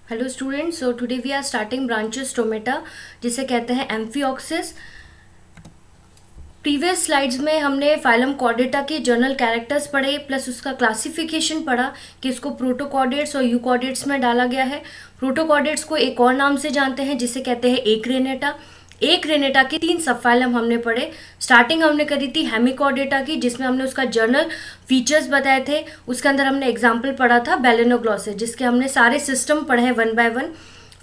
Hello students, so today we are starting branches stomata, जिसे कहते हैं एम्फिऑक्सिस। प्रीवियस स्लाइड्स में हमने फाइलम कॉर्डेटा के जनरल कैरेक्टर्स पढ़े प्लस उसका क्लासिफिकेशन पढ़ा कि इसको प्रोटोकॉर्डेट्स और यूकॉर्डेट्स में डाला गया है। प्रोटोकॉर्डेट्स को एक और नाम से जानते हैं जिसे कहते हैं एकरेनेटा। एक रेनेटा के 3 सब फाइलम हमने पढ़े। स्टार्टिंग हमने करी थी हेमिकॉर्डेटा की, जिसमें हमने उसका जर्नल फीचर्स बताए थे। उसके अंदर हमने एग्जाम्पल पढ़ा था बेलेनोग्लॉसिस, जिसके हमने सारे सिस्टम पढ़े हैं 1 बाय 1।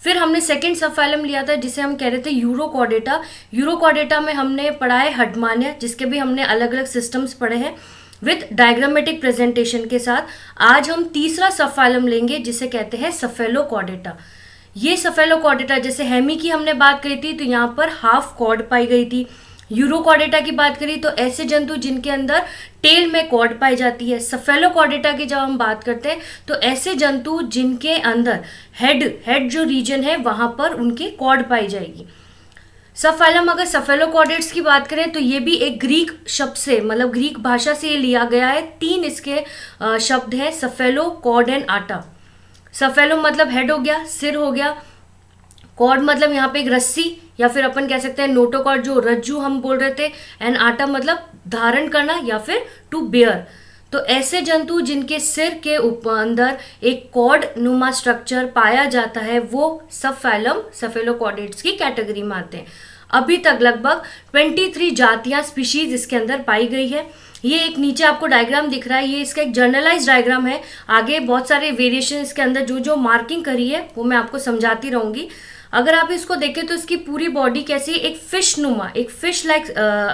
फिर हमने सेकेंड सब फाइलम लिया था जिसे हम कह रहे थे यूरोकॉर्डेटा। यूरोकॉर्डेटा में हमने पढ़ा है हडमानिया, जिसके भी हमने अलग अलग सिस्टम्स पढ़े हैं विथ डायग्रामेटिक प्रेजेंटेशन के साथ। आज हम तीसरा सब फाइलम लेंगे जिसे कहते हैं सफेलोकॉर्डेटा। ये सफेलोकॉर्डेटा, जैसे हेमी की हमने बात करी थी तो यहाँ पर हाफ कॉर्ड पाई गई थी। यूरोकॉर्डेटा की बात करी तो ऐसे जंतु जिनके अंदर टेल में कॉर्ड पाई जाती है। सफेलोकॉर्डेटा की जब हम बात करते हैं तो ऐसे जंतु जिनके अंदर हेड जो रीजन है वहां पर उनकी कॉर्ड पाई जाएगी। सब फाइलम अगर सफेलोकॉर्डेट्स की बात करें तो ये भी एक ग्रीक शब्द से, मतलब ग्रीक भाषा से ये लिया गया है। 3 इसके शब्द हैं, सफेलो, कॉर्ड एंड आटा। सफेलो मतलब हेड हो गया, सिर हो गया। कॉर्ड मतलब यहाँ पे एक रस्सी या फिर अपन कह सकते हैं नोटोकॉर्ड, जो रज्जू हम बोल रहे थे। एंड आटा मतलब धारण करना या फिर टू बेयर। तो ऐसे जंतु जिनके सिर के ऊपर अंदर एक कॉर्ड नुमा स्ट्रक्चर पाया जाता है वो सब फाइलम सफेलोकॉर्डेट्स की कैटेगरी में आते हैं। अभी तक लगभग 23 जातियां स्पीशीज इसके अंदर पाई गई है। ये एक नीचे आपको डायग्राम दिख रहा है, ये इसका एक जर्नलाइज डायग्राम है। आगे बहुत सारे वेरिएशन इसके अंदर जो जो मार्किंग करी है वो मैं आपको समझाती रहूंगी। अगर आप इसको देखें तो इसकी पूरी बॉडी कैसी, एक फिश नुमा, एक फिश लाइक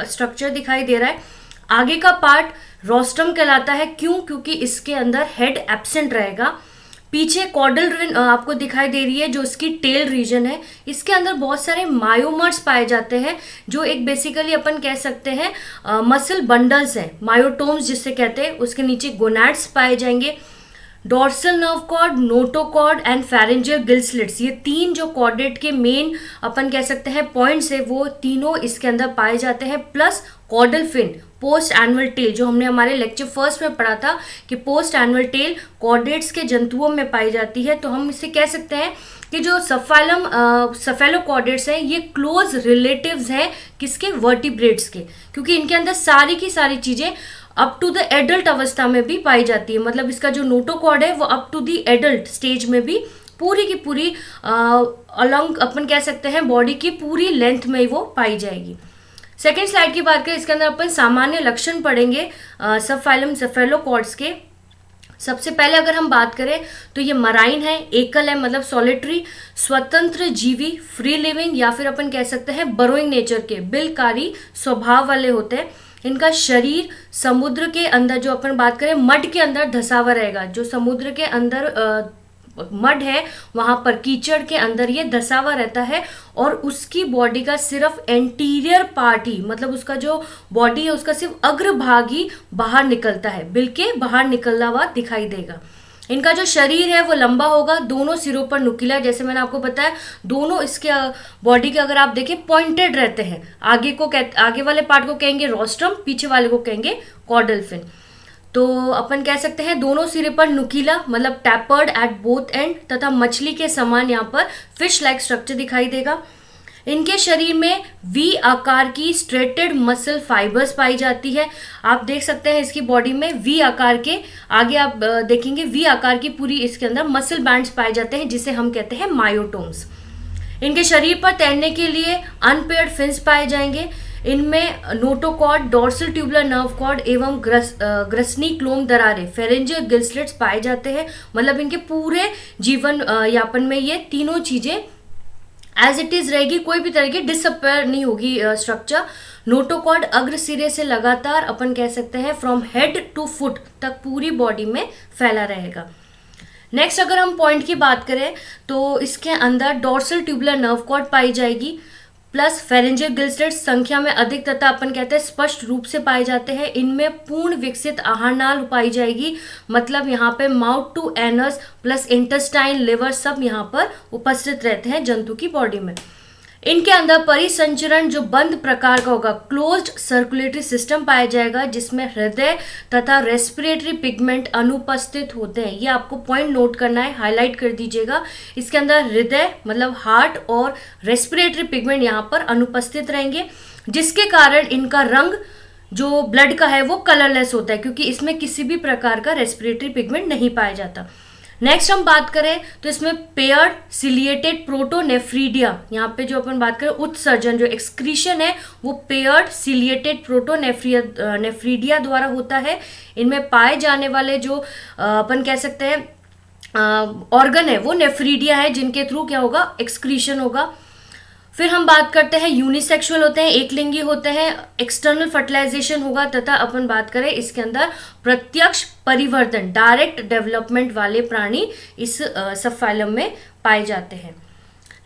स्ट्रक्चर दिखाई दे रहा है। आगे का पार्ट रोस्ट्रम कहलाता है। क्यों? क्योंकि इसके अंदर हेड एब्सेंट रहेगा। पीछे कॉर्डल आपको दिखाई दे रही है जो इसकी टेल रीजन है। इसके अंदर बहुत सारे मायोमर्स पाए जाते हैं जो एक बेसिकली अपन कह सकते हैं मसल बंडल्स हैं, मायोटोम्स जिससे कहते हैं। उसके नीचे गोनैड्स पाए जाएंगे। Dorsal nerve cord, notochord and pharyngeal gill slits, ये 3 जो कॉर्डेट के मेन अपन कह सकते हैं पॉइंट्स है वो तीनों इसके अंदर पाए जाते हैं। Plus caudal fin, post anal tail, जो हमने हमारे लेक्चर फर्स्ट में पढ़ा था कि पोस्ट एनुअल टेल कॉर्डेट्स के जंतुओं में पाई जाती है। तो हम इसे कह सकते हैं कि जो सबफाइलम सफेलोकॉर्डेट्स हैं ये क्लोज रिलेटिव्स हैं किसके, वर्टिब्रेट्स के, क्योंकि इनके अंदर सारी की सारी चीजें अप टू द एडल्ट अवस्था में भी पाई जाती है। मतलब इसका जो नोटोकॉर्ड है वो up to the adult stage में भी पूरी की पूरी अलोंग अपन कह सकते हैं बॉडी की पूरी लेंथ में वो पाई जाएगी। सेकेंड स्लाइड की बात करें, इसके अंदर अपन सामान्य लक्षण पढ़ेंगे सब फाइलम सफेलोकॉर्ड्स के। सबसे पहले अगर हम बात करें तो ये मराइन है, एकल है, मतलब सॉलिटरी, स्वतंत्र जीवी, फ्री लिविंग या फिर अपन कह सकते हैं बरोइंग नेचर के, बिलकारी स्वभाव वाले होते हैं। इनका शरीर समुद्र के अंदर, जो अपन बात करें मड के अंदर धसा हुआ रहेगा। जो समुद्र के अंदर मड है वहां पर कीचड़ के अंदर ये धसा हुआ रहता है। और उसकी बॉडी का सिर्फ एंटीरियर पार्ट ही, मतलब उसका जो बॉडी है उसका सिर्फ अग्रभाग ही बाहर निकलता है, बिल के बाहर निकला हुआ दिखाई देगा। इनका जो शरीर है वो लंबा होगा, दोनों सिरों पर नुकीला, जैसे मैंने आपको बताया। दोनों इसके बॉडी के अगर आप देखें पॉइंटेड रहते हैं। आगे वाले पार्ट को कहेंगे रोस्ट्रम, पीछे वाले को कहेंगे कॉर्डल फिन। तो अपन कह सकते हैं दोनों सिरे पर नुकीला, मतलब टैपर्ड एट बोथ एंड, तथा मछली के समान यहाँ पर फिश लाइक स्ट्रक्चर दिखाई देगा। इनके शरीर में वी आकार की स्ट्रेटेड मसल फाइबर्स पाई जाती है। आप देख सकते हैं इसकी बॉडी में वी आकार के, आगे आप देखेंगे वी आकार की पूरी इसके अंदर मसल बैंड्स पाए जाते हैं जिसे हम कहते हैं मायोटोम्स। इनके शरीर पर तैरने के लिए अनपेयर्ड फिन्स पाए जाएंगे। इनमें notochord, dorsal tubular nerve cord एवं ग्रसनी क्लोम दरारें, फेरेंजियल गिल स्लिट्स पाए जाते हैं। मतलब इनके पूरे जीवन यापन में ये तीनों चीजें एज इट इज रहेगी, कोई भी तरह की डिसअपेयर नहीं होगी स्ट्रक्चर। नोटोकॉर्ड अग्र सिरे से लगातार अपन कह सकते हैं फ्रॉम हेड टू फुट तक पूरी बॉडी में फैला रहेगा। नेक्स्ट अगर हम पॉइंट की बात करें तो इसके अंदर डॉर्सल ट्यूबुलर नर्व कॉर्ड पाई जाएगी, प्लस फेरेंजियल गिल स्लिट्स संख्या में अधिक तथा अपन कहते हैं स्पष्ट रूप से पाए जाते हैं। इनमें पूर्ण विकसित आहार नाल पाई जाएगी, मतलब यहाँ पे mouth to anus plus intestine, liver सब यहाँ पर उपस्थित रहते हैं जंतु की बॉडी में। इनके अंदर परिसंचरण जो बंद प्रकार का होगा, क्लोज्ड सर्कुलेटरी सिस्टम पाया जाएगा, जिसमें हृदय तथा रेस्पिरेटरी पिगमेंट अनुपस्थित होते हैं। ये आपको पॉइंट नोट करना है, हाईलाइट कर दीजिएगा। इसके अंदर हृदय मतलब हार्ट और रेस्पिरेटरी पिगमेंट यहाँ पर अनुपस्थित रहेंगे, जिसके कारण इनका रंग जो ब्लड का है वो कलरलेस होता है, क्योंकि इसमें किसी भी प्रकार का रेस्पिरेटरी पिगमेंट नहीं पाया जाता। नेक्स्ट हम बात करें तो इसमें पेयर्ड सिलिएटेड प्रोटोनेफ्रीडिया, यहाँ पे जो अपन बात करें उत्सर्जन जो एक्सक्रीशन है वो पेयर्ड सिलिएटेड प्रोटोनेफ्रीडिया द्वारा होता है। इनमें पाए जाने वाले जो अपन कह सकते हैं ऑर्गन है वो नेफ्रीडिया है, जिनके थ्रू क्या होगा, एक्सक्रीशन होगा। फिर हम बात करते हैं यूनिसेक्सुअल होते हैं, एक लिंगी होते हैं, एक्सटर्नल फर्टिलाइजेशन होगा, तथा अपन बात करें इसके अंदर प्रत्यक्ष परिवर्तन डायरेक्ट डेवलपमेंट वाले प्राणी इस सब फाइलम में पाए जाते हैं।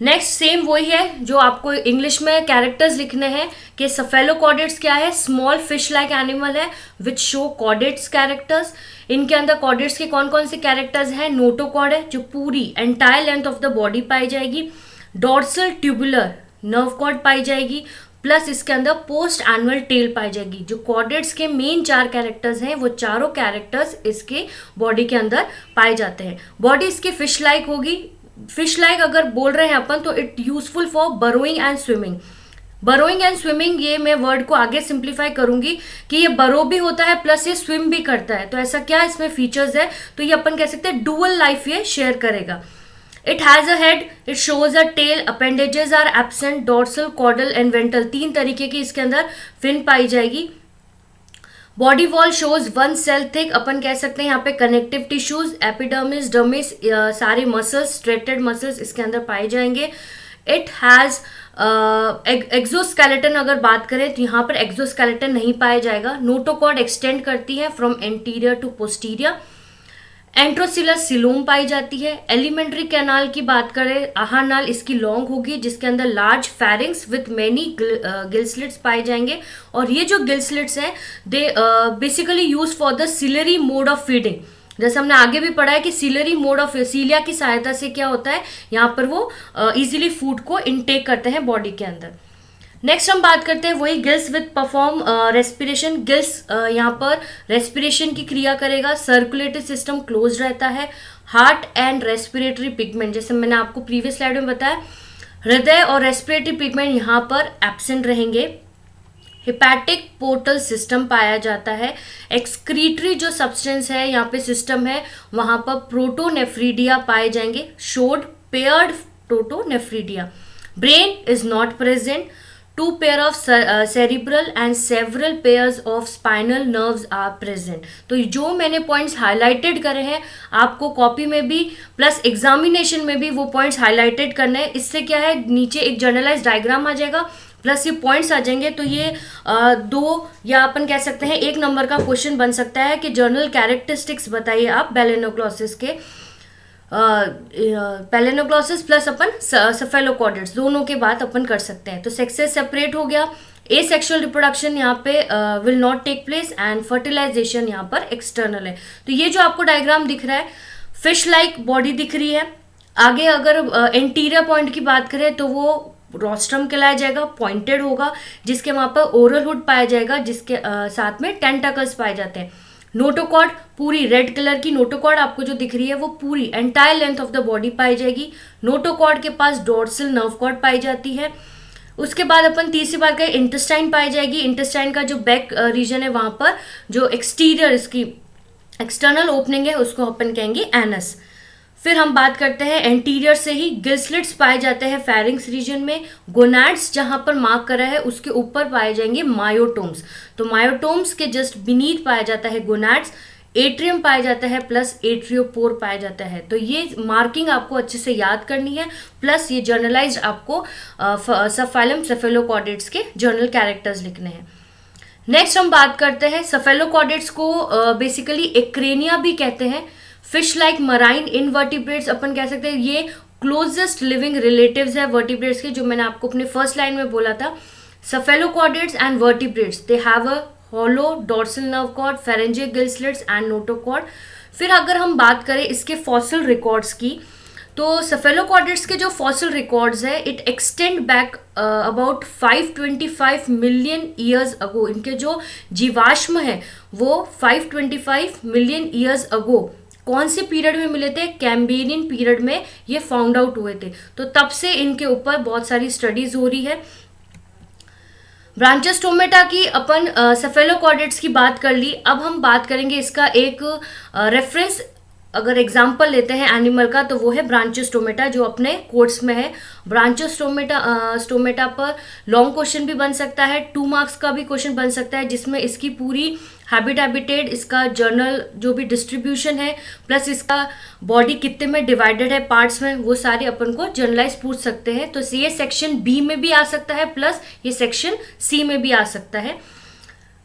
नेक्स्ट सेम वही है जो आपको इंग्लिश में कैरेक्टर्स लिखने हैं कि सेफेलोकॉर्डेट्स क्या है, स्मॉल फिश लाइक एनिमल है विच शो कॉर्डेट्स कैरेक्टर्स। इनके अंदर कॉर्डेट्स के कौन कौन से कैरेक्टर्स हैं, नोटोकॉर्ड है जो पूरी entire length of the body पाई जाएगी, डॉर्सल ट्यूबुलर नर्व कॉर्ड पाई जाएगी, प्लस इसके अंदर पोस्ट एनुअल टेल पाई जाएगी। जो कॉर्डेट्स के मेन 4 कैरेक्टर्स हैं वो चारों कैरेक्टर्स इसके बॉडी के अंदर पाए जाते हैं। बॉडी इसकी फिश लाइक होगी। फिश लाइक अगर बोल रहे हैं अपन तो it useful for burrowing and swimming. Burrowing and swimming, ये मैं वर्ड को आगे सिंप्लीफाई करूंगी कि ये बरो भी होता है प्लस ये स्विम भी करता है। तो ऐसा क्या इसमें फीचर्स है, तो ये अपन कह सकते हैं डुअल लाइफ ये शेयर करेगा। It has a head, it shows a tail, appendages are absent, dorsal, caudal and ventral, 3 तरीके की इसके अंदर फिन पाई जाएगी। Body wall shows 1 cell thick, अपन कह सकते हैं यहाँ पे कनेक्टिव टिश्यूज, एपिडर्मिस, डर्मिस, सारे मसल्स, स्ट्रेटेड मसल्स इसके अंदर पाए जाएंगे। इट हैज एक्सोस्केलेटन, अगर बात करें तो यहाँ पर एक्सोस्केलेटन नहीं पाया जाएगा। नोटोकॉर्ड एक्सटेंड करती है from anterior to posterior. Enterocoelous coelom पाई जाती है। एलिमेंट्री कैनाल की बात करें, आहार नाल इसकी लॉन्ग होगी, जिसके अंदर large pharynx with many gill slits पाए जाएंगे। और ये जो गिल स्लिट्स हैं they basically use for the ciliary mode of feeding. जैसे हमने आगे भी पढ़ा है कि सिलरी मोड ऑफ सीलिया की सहायता से क्या होता है, यहाँ पर वो इजीली फूड को इनटेक करते हैं बॉडी के अंदर। नेक्स्ट हम बात करते हैं वही gills with perform respiration. Gills यहाँ पर रेस्पिरेशन की क्रिया करेगा। सर्कुलेटरी सिस्टम क्लोज रहता है। हार्ट एंड रेस्पिरेटरी पिगमेंट, जैसे मैंने आपको प्रीवियस स्लाइड में बताया, हृदय और रेस्पिरेटरी पिगमेंट यहाँ पर एब्सेंट रहेंगे। हिपैटिक पोर्टल सिस्टम पाया जाता है। एक्सक्रीटरी जो सब्सटेंस है यहाँ पे सिस्टम है, वहाँ पर प्रोटोनेफ्रीडिया पाए जाएंगे, showed paired protonephridia. Brain is not present. 2 pair of cerebral and several pairs of spinal nerves are present। तो जो मैंने पॉइंट्स हाईलाइटेड करे हैं आपको कॉपी में भी प्लस एग्जामिनेशन में भी वो पॉइंट्स हाईलाइटेड करने हैं। इससे क्या है, नीचे एक जर्नलाइज डायग्राम आ जाएगा प्लस ये पॉइंट्स आ जाएंगे। तो ये 2 या अपन कह सकते हैं 1 नंबर का क्वेश्चन बन सकता है कि जर्नल कैरेक्टरिस्टिक्स बताइए आप बेलेनोग्लोसिस के। पेलेनोग्लोसिस प्लस अपन सेफेलोकॉर्डेट्स दोनों के बाद अपन कर सकते हैं। तो सेक्सेस सेपरेट हो गया। ए सेक्शुअल रिप्रोडक्शन यहाँ पे will not take place and fertilisation यहाँ पर एक्सटर्नल है। तो ये जो आपको डायग्राम दिख रहा है, फिश लाइक बॉडी दिख रही है। आगे अगर एंटीरियर पॉइंट की बात करें तो वो रोस्ट्रम कहलाया जाएगा, पॉइंटेड होगा, जिसके वहाँ पर ओरल हुड पाया जाएगा, जिसके साथ में टेंटाकल्स पाए जाते हैं। नोटोकॉर्ड पूरी रेड कलर की नोटोकॉर्ड आपको जो दिख रही है वो पूरी entire length of the body पाई जाएगी। नोटोकॉर्ड के पास डॉर्सल नर्व कॉर्ड पाई जाती है। उसके बाद अपन तीसरी बात करें, इंटेस्टाइन पाई जाएगी। इंटेस्टाइन का जो बैक रीजन है वहाँ पर जो एक्सटीरियर इसकी एक्सटर्नल ओपनिंग है उसको अपन कहेंगे एनस। फिर हम बात करते हैं एंटीरियर से ही गिल स्लिट्स पाए जाते हैं फेरिंग्स रीजन में। गोनाड्स जहां पर मार्क करा है उसके ऊपर पाए जाएंगे मायोटोम्स। तो मायोटोम्स के जस्ट बीनीथ पाया जाता है गोनाड्स। एट्रियम पाया जाता है प्लस एट्रियोपोर पाया जाता है। तो ये मार्किंग आपको अच्छे से याद करनी है, प्लस ये जर्नलाइज्ड आपको सबफाइलम सेफेलोकॉर्डेट्स के जर्नल कैरेक्टर्स लिखने हैं। नेक्स्ट हम बात करते हैं सेफेलोकॉर्डेट्स को बेसिकली एक्रेनिया भी कहते हैं। फिश लाइक मराइन इनवर्टिब्रेट्स अपन कह सकते हैं, ये क्लोजेस्ट लिविंग रिलेटिव्स है वर्टिब्रेट्स के, जो मैंने आपको अपने फर्स्ट लाइन में बोला था। Cephalochordates and vertebrates they have a hollow dorsal nerve cord, pharyngeal gill slits and notochord. फिर अगर हम बात करें इसके फॉसिल रिकॉर्ड्स की, तो सेफेलोकॉर्डेट्स के जो फॉसिल रिकॉर्ड्स है it extend back about 525 million years ago. इनके जो जीवाश्म है वो 525 मिलियन ईयर्स अगो कौन से पीरियड में मिले थे? कैम्ब्रियन पीरियड में ये फाउंड आउट हुए थे। तो तब से इनके ऊपर बहुत सारी स्टडीज हो रही है। ब्रांचियोस्टोमेटा की अपन सेफेलोकॉर्डेट्स की बात कर ली। अब हम बात करेंगे इसका एक रेफरेंस, अगर एग्जाम्पल लेते हैं एनिमल का तो वो है ब्रांचियोस्टोमेटा जो अपने कोर्स में है। ब्रांचियोस्टोमेटा पर लॉन्ग क्वेश्चन भी बन सकता है, 2 मार्क्स का भी क्वेश्चन बन सकता है, जिसमें इसकी पूरी हैबिटेट, इसका जर्नल जो भी डिस्ट्रीब्यूशन है, प्लस इसका बॉडी कितने में डिवाइडेड है पार्ट्स में, वो सारे अपन को जर्नलाइज पूछ सकते हैं। तो ये सेक्शन बी में भी आ सकता है, प्लस ये सेक्शन सी में भी आ सकता है।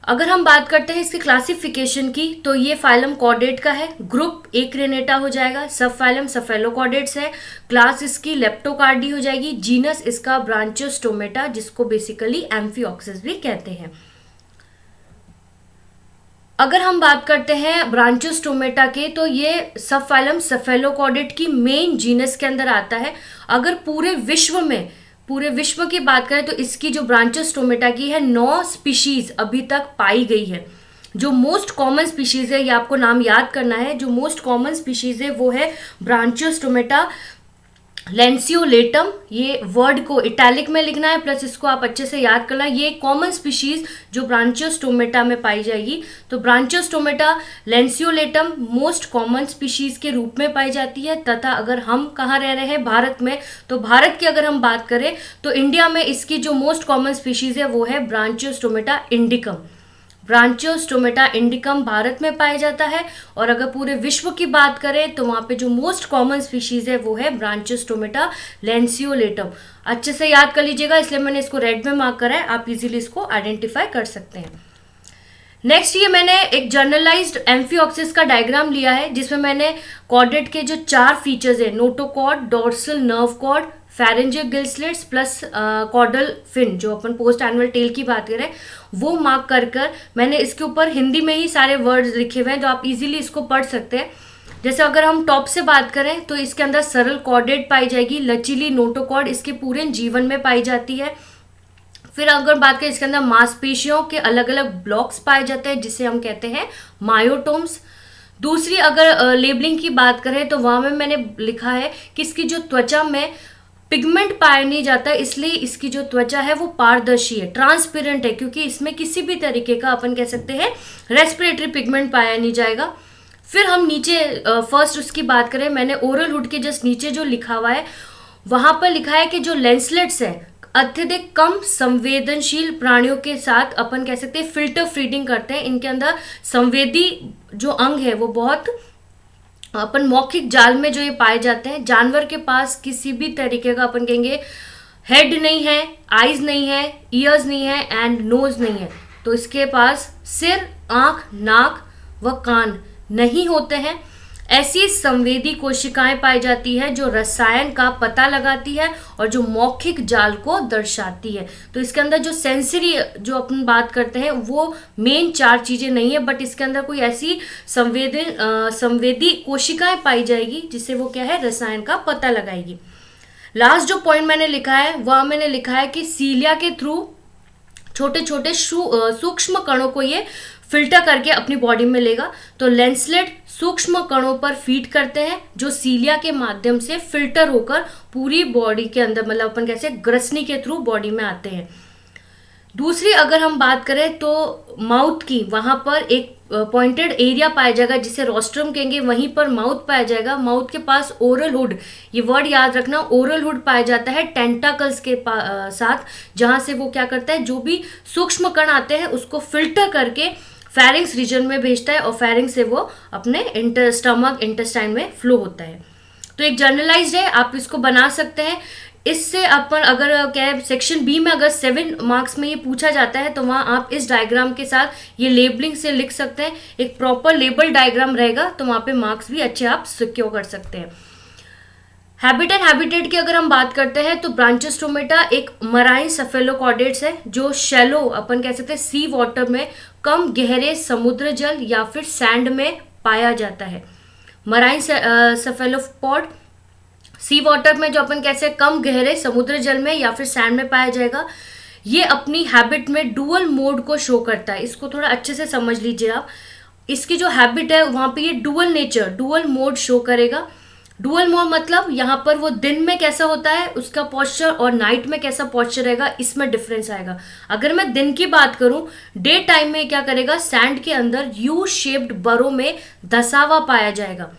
अगर हम बात करते हैं इसके क्लासिफिकेशन की तो ये फाइलम कॉर्डेट का है, ग्रुप एक्रेनेटा हो जाएगा, सब फाइलम सेफेलोकॉर्डेट्स है, क्लास इसकी लेप्टोकार्डी हो जाएगी, जीनस इसका ब्रांचियोस्टोमेटा जिसको बेसिकली एम्फिऑक्सिस भी कहते हैं। अगर हम बात करते हैं ब्रांचियोस्टोमेटा के तो ये सब फाइलम सेफेलोकॉर्डेट की मेन जीनस के अंदर आता है। अगर पूरे विश्व की बात करें तो इसकी जो ब्रांचियोस्टोमेटा की है 9 स्पीशीज अभी तक पाई गई है। जो मोस्ट कॉमन स्पीशीज है, ये आपको नाम याद करना है, जो मोस्ट कॉमन स्पीशीज है वो है ब्रांचियोस्टोमेटा लैंसियोलेटम। ये वर्ड को इटैलिक में लिखना है, प्लस इसको आप अच्छे से याद करना है। ये कॉमन स्पीशीज जो ब्रांचियोस्टोमेटा में पाई जाएगी। तो ब्रांचियोस्टोमेटा लैंसियोलेटम मोस्ट कॉमन स्पीशीज के रूप में पाई जाती है। तथा अगर हम कहाँ रह रहे हैं, भारत में, तो भारत की अगर हम बात करें तो इंडिया में इसकी जो मोस्ट कॉमन स्पीशीज है वो है ब्रांचियोस्टोमेटा इंडिकम। ब्रांचियोस्टोमेटा इंडिकम भारत में पाया जाता है। और अगर पूरे विश्व की बात करें तो वहाँ पे जो मोस्ट कॉमन स्पीशीज है वो है ब्रांचियोस्टोमेटा लैंसियोलेटम। अच्छे से याद कर लीजिएगा, इसलिए मैंने इसको रेड में मार्क करा है, आप इजीली इसको आइडेंटिफाई कर सकते हैं। नेक्स्ट ये मैंने एक जर्नलाइज्ड एम्फिऑक्सिस का डायग्राम लिया है, जिसमें मैंने कॉर्डेट के जो 4 फीचर्स है, notochord, dorsal nerve cord, pharyngeal gill slits plus caudal fin, जो अपन पोस्ट एनुअल टेल की बात करें वो मार्क कर मैंने इसके ऊपर हिंदी में ही सारे वर्ड्स लिखे हुए हैं, तो आप इजीली इसको पढ़ सकते हैं। जैसे अगर हम टॉप से बात करें तो इसके अंदर सरल कॉर्डेट पाई जाएगी, लचीली नोटोकॉर्ड इसके पूरे जीवन में पाई जाती है। फिर अगर बात करें इसके अंदर मांसपेशियों के अलग अलग ब्लॉक्स पाए जाते हैं जिसे हम कहते हैं मायोटोम्स। दूसरी अगर लेबलिंग की बात करें तो वहाँ में मैंने लिखा है कि इसकी जो त्वचा में पिगमेंट पाया नहीं जाता, इसलिए इसकी जो त्वचा है वो पारदर्शी है, ट्रांसपेरेंट है, क्योंकि इसमें किसी भी तरीके का अपन कह सकते हैं रेस्पिरेटरी पिगमेंट पाया नहीं जाएगा। फिर हम नीचे फर्स्ट उसकी बात करें, मैंने ओरल हुड के जस्ट नीचे जो लिखा हुआ है वहाँ पर लिखा है कि जो लेंसलेट्स है अत्यधिक कम संवेदनशील प्राणियों के साथ अपन कह सकते हैं फिल्टर फीडिंग करते हैं। इनके अंदर संवेदी जो अंग है वो बहुत अपन मौखिक जाल में जो ये पाए जाते हैं। जानवर के पास किसी भी तरीके का अपन कहेंगे हेड नहीं है, आईज नहीं है, ईयर्स नहीं है एंड नोज नहीं है। तो इसके पास सिर, आंख, नाक व कान नहीं होते हैं। ऐसी संवेदी कोशिकाएं पाई जाती है जो रसायन का पता लगाती है और जो मौखिक जाल को दर्शाती है। तो इसके अंदर जो सेंसरी जो अपन बात करते हैं वो मेन 4 चीजें नहीं है, बट इसके अंदर कोई ऐसी संवेदी कोशिकाएं पाई जाएगी जिससे वो क्या है रसायन का पता लगाएगी। लास्ट जो पॉइंट मैंने लिखा है वह मैंने लिखा है कि सीलिया के थ्रू छोटे छोटे सूक्ष्म कणों को ये फिल्टर करके अपनी बॉडी में लेगा। तो लेंसलेट सूक्ष्म कणों पर फीड करते हैं जो सीलिया के माध्यम से फिल्टर होकर पूरी बॉडी के अंदर, मतलब अपन कैसे ग्रसनी के थ्रू बॉडी में आते हैं। दूसरी अगर हम बात करें तो माउथ की, वहां पर एक पॉइंटेड एरिया पाया जाएगा जिसे रोस्ट्रम कहेंगे, वहीं पर माउथ पाया जाएगा। माउथ के पास ओरल हुड, ये वर्ड याद रखना, ओरल हुड पाया जाता है टेंटाकल्स के साथ, जहां से वो क्या करता है जो भी सूक्ष्म कण आते हैं उसको फिल्टर करके फेरिंग्स रीजन में भेजता है और फेरिंग्स से वो अपने स्टमक इंटेस्टाइन में फ्लो होता है। तो एक जर्नलाइज्ड है, आप इसको बना सकते हैं। इससे अपन अगर क्या सेक्शन बी में अगर 7 मार्क्स में ये पूछा जाता है तो वहाँ आप इस डायग्राम के साथ ये लेबलिंग से लिख सकते हैं। एक प्रॉपर लेबल डायग्राम रहेगा तो वहाँ पे मार्क्स भी अच्छे आप सिक्योर कर सकते हैं। हैबिटेट की अगर हम बात करते हैं तो ब्रांचियोस्टोमेटा एक मराइन सेफेलोकॉर्डेट्स है जो शैलो अपन कह सकते हैं सी वाटर में, कम गहरे समुद्र जल या फिर सैंड में पाया जाता है। मराइन सेफेलोपॉड सी वाटर में जो अपन कैसे कम गहरे समुद्र जल में या फिर सैंड में पाया जाएगा, ये अपनी हैबिट में डुअल मोड को शो करता है। इसको थोड़ा अच्छे से समझ लीजिए आप। इसकी जो हैबिट है वहां पे ये dual nature, dual mode show करेगा। डुअल मोड मतलब यहाँ पर वो दिन में कैसा होता है उसका पोस्चर और नाइट में कैसा पोस्चर रहेगा, इसमें डिफरेंस आएगा। अगर मैं दिन की बात करूं, डे टाइम में क्या करेगा, सैंड के अंदर यू शेप्ड बरो में धसा हुआ पाया जाएगा।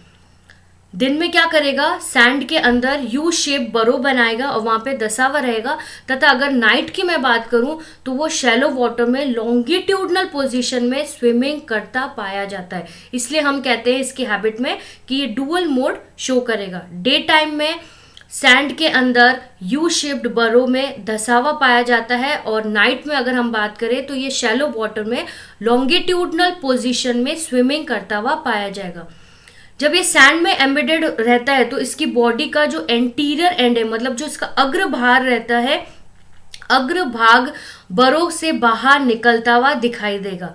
दिन में क्या करेगा, सैंड के अंदर यू शेप बरो बनाएगा और वहां पे धसा हुआ रहेगा। तथा अगर नाइट की मैं बात करूं तो वो शैलो वाटर में लॉन्गिट्यूडनल पोजीशन में स्विमिंग करता पाया जाता है। इसलिए हम कहते हैं इसकी हैबिट में कि ये डुअल मोड शो करेगा। डे टाइम में सैंड के अंदर यू शेप्ड बरो में धसा हुआ पाया जाता है और नाइट में अगर हम बात करें तो ये शैलो वाटर में लॉन्गिट्यूडनल पोजीशन में स्विमिंग करता हुआ पाया जाएगा। जब ये सैंड में एम्बेडेड रहता है तो इसकी बॉडी का जो एंटीरियर एंड है, मतलब जो इसका अग्रभाग रहता है, अग्रभाग बरो से बाहर निकलता हुआ दिखाई देगा।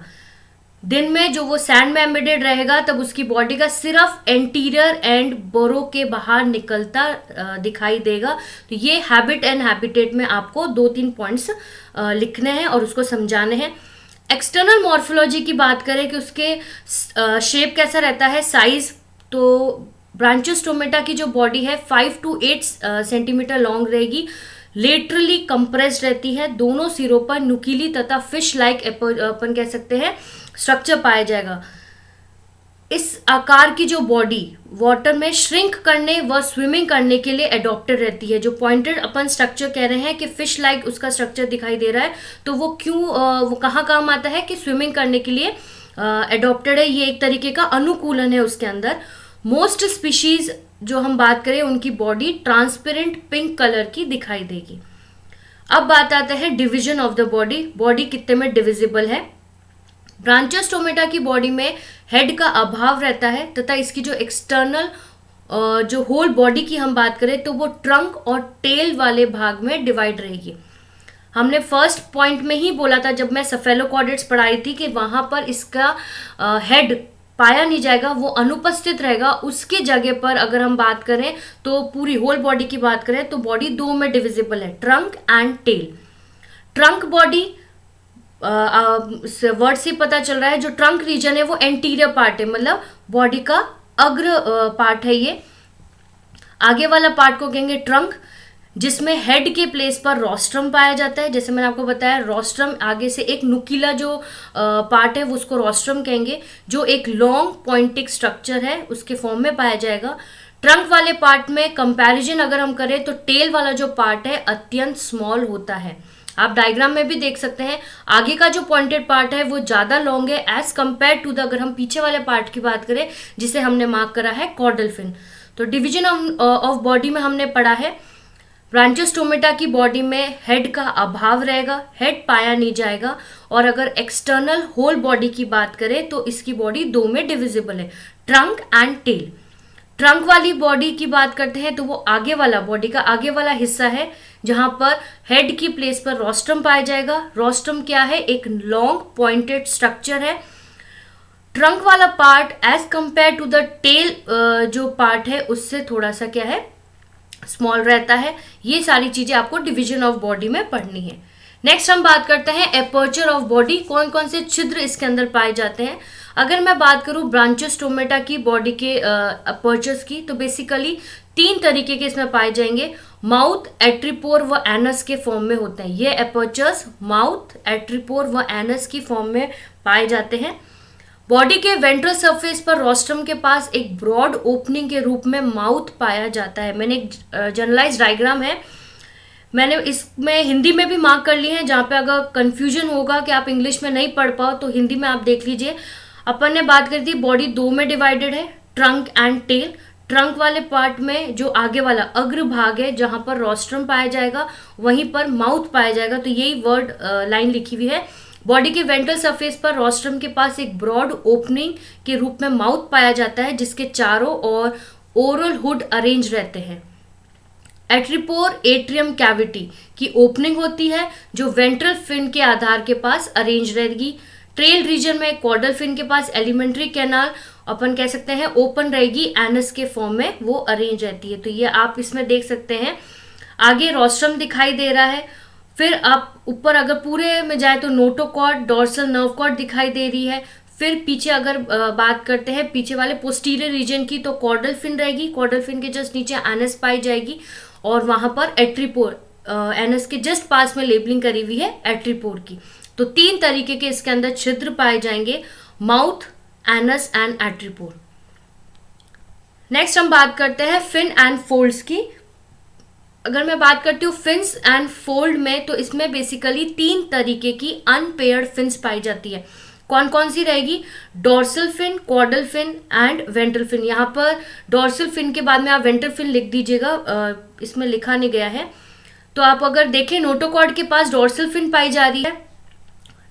दिन में जो वो सैंड में एम्बेडेड रहेगा तब उसकी बॉडी का सिर्फ एंटीरियर एंड बरो के बाहर निकलता दिखाई देगा। तो ये हैबिट एंड हैबिटेट में आपको 2-3 पॉइंट्स लिखने हैं और उसको समझाने हैं। एक्सटर्नल मॉर्फोलॉजी की बात करें कि उसके शेप कैसा रहता है, साइज, तो ब्रांचियों स्टोमेटा की जो बॉडी है 5 to 8 सेंटीमीटर लॉन्ग रहेगी, लेटरली कंप्रेस्ड रहती है, दोनों सिरों पर नुकीली तथा फिश लाइक अपन कह सकते हैं स्ट्रक्चर पाया जाएगा। इस आकार की जो बॉडी वाटर में श्रिंक करने व स्विमिंग करने के लिए एडॉप्टेड रहती है। जो पॉइंटेड अपन स्ट्रक्चर कह रहे हैं कि फिश लाइक उसका स्ट्रक्चर दिखाई दे रहा है, तो वो क्यों वो कहाँ काम आता है कि स्विमिंग करने के लिए एडॉप्टेड है। ये एक तरीके का अनुकूलन है उसके अंदर। मोस्ट स्पीशीज जो हम बात करें उनकी बॉडी ट्रांसपेरेंट पिंक कलर की दिखाई देगी। अब बात आता है division of the body. Body कितने में डिविजिबल है। ब्रांचियोस्टोमेटा की बॉडी में हेड का अभाव रहता है तथा इसकी जो एक्सटर्नल जो होल बॉडी की हम बात करें तो वो ट्रंक और टेल वाले भाग में डिवाइड रहेगी। हमने फर्स्ट पॉइंट में ही बोला था जब मैं सेफेलोकॉर्डेट्स पढ़ाई थी कि वहां पर इसका हेड पाया नहीं जाएगा, वो अनुपस्थित रहेगा। उसकी जगह पर अगर हम बात करें तो पूरी होल बॉडी की बात करें तो बॉडी 2 में डिविजिबल है, trunk and tail. Trunk body word से पता चल रहा है, जो ट्रंक रीजन है वो एंटीरियर पार्ट है, मतलब बॉडी का अग्र पार्ट है ये। आगे वाला पार्ट को कहेंगे ट्रंक, जिसमें हेड के प्लेस पर रोस्ट्रम पाया जाता है। जैसे मैंने आपको बताया रोस्ट्रम आगे से एक नुकीला जो पार्ट है वो उसको रोस्ट्रम कहेंगे, जो एक लॉन्ग पॉइंटिक स्ट्रक्चर है उसके फॉर्म में पाया जाएगा। ट्रंक वाले पार्ट में कंपैरिजन अगर हम करें तो टेल वाला जो पार्ट है अत्यंत स्मॉल होता है। आप डायग्राम में भी देख सकते हैं आगे का जो पॉइंटेड पार्ट है वो ज्यादा लॉन्ग है एज कंपेयर टू द, अगर हम पीछे वाले पार्ट की बात करें जिसे हमने मार्क करा है कॉर्डल फिन। तो डिवीजन ऑफ बॉडी में हमने पढ़ा है ब्रांचियोस्टोमेटा की बॉडी में हेड का अभाव रहेगा, हेड पाया नहीं जाएगा। और अगर एक्सटर्नल होल बॉडी की बात करें तो इसकी बॉडी 2 में डिविजिबल है, ट्रंक एंड टेल। ट्रंक वाली बॉडी की बात करते हैं तो वो आगे वाला, बॉडी का आगे वाला हिस्सा है जहां पर हेड की प्लेस पर रोस्ट्रम पाया जाएगा। रोस्ट्रम क्या है, एक लॉन्ग पॉइंटेड स्ट्रक्चर है। ट्रंक वाला part as compare to the tail जो पार्ट है उससे थोड़ा सा क्या है, स्मॉल रहता है। ये सारी चीजें आपको डिवीजन ऑफ बॉडी में पढ़नी है। नेक्स्ट हम बात करते हैं एपर्चर ऑफ बॉडी, कौन कौन से छिद्र इसके अंदर पाए जाते हैं। अगर मैं बात करूं ब्रांचियोस्टोमेटा की बॉडी के एपर्चर्स की तो बेसिकली 3 तरीके के इसमें पाए जाएंगे। माउथ, एट्रीपोर व एनस के फॉर्म में होते हैं ये एपर्चर्स, माउथ, एट्रीपोर व एनस की फॉर्म में पाए जाते हैं। बॉडी के वेंट्रल सरफेस पर रोस्ट्रम के पास एक ब्रॉड ओपनिंग के रूप में माउथ पाया जाता है। मैंने एक जनरलाइज डायग्राम है, मैंने इसमें हिंदी में भी मार्क कर लिए हैं, जहाँ पे अगर कंफ्यूजन होगा कि आप इंग्लिश में नहीं पढ़ पाओ तो हिंदी में आप देख लीजिए। अपन ने बात करी थी बॉडी 2 में डिवाइडेड है, ट्रंक एंड टेल। ट्रंक वाले पार्ट में जो आगे वाला अग्र भाग है जहां पर रोस्ट्रम पाया जाएगा वहीं पर माउथ पाया जाएगा, तो यही वर्ड लाइन लिखी हुई है। बॉडी के वेंट्रल सरफेस पर रोस्ट्रम के पास एक ब्रॉड ओपनिंग के रूप में माउथ पाया जाता है जिसके चारों ओर ओरल हुड अरेंज रहते हैं। एट्रीपोर एट्रियम कैविटी की ओपनिंग होती है जो वेंट्रल फिन के आधार के पास अरेंज रहेगी। टेल रीजन में कॉर्डल फिन के पास एलिमेंट्री कैनाल अपन कह सकते हैं ओपन रहेगी, एनस के फॉर्म में वो अरेंज रहती है। तो ये आप इसमें देख सकते हैं। आगे रोस्ट्रम दिखाई दे रहा है। फिर आप ऊपर अगर पूरे में जाए तो नोटोकॉर्ड, डोर्सल नर्व कॉर्ड दिखाई दे रही है। फिर पीछे अगर बात करते हैं पीछे वाले पोस्टीरियर रीजन की, तो कॉर्डल फिन रहेगी। कॉर्डल फिन के जस्ट नीचे एनस पाई जाएगी और वहां पर एट्रीपोर, एनस के जस्ट पास में लेबलिंग करी हुई है एट्रीपोर की। तो 3 तरीके के इसके अंदर छिद्र पाए जाएंगे, माउथ, एनस एंड एट्रीपोर। नेक्स्ट हम बात करते हैं फिन एंड फोल्ड्स की। अगर मैं बात करती हूँ फिन्स एंड फोल्ड में, तो इसमें बेसिकली 3 तरीके की अनपेयर्ड फिन्स पाई जाती है। कौन कौन सी रहेगी? Dorsal fin, caudal fin and ventral fin. यहाँ पर डोर्सल फिन के बाद में आप वेंट्रल फिन लिख दीजिएगा, इसमें लिखा नहीं गया है। तो आप अगर देखें नोटोकॉर्ड के पास डोर्सल फिन पाई जा रही है,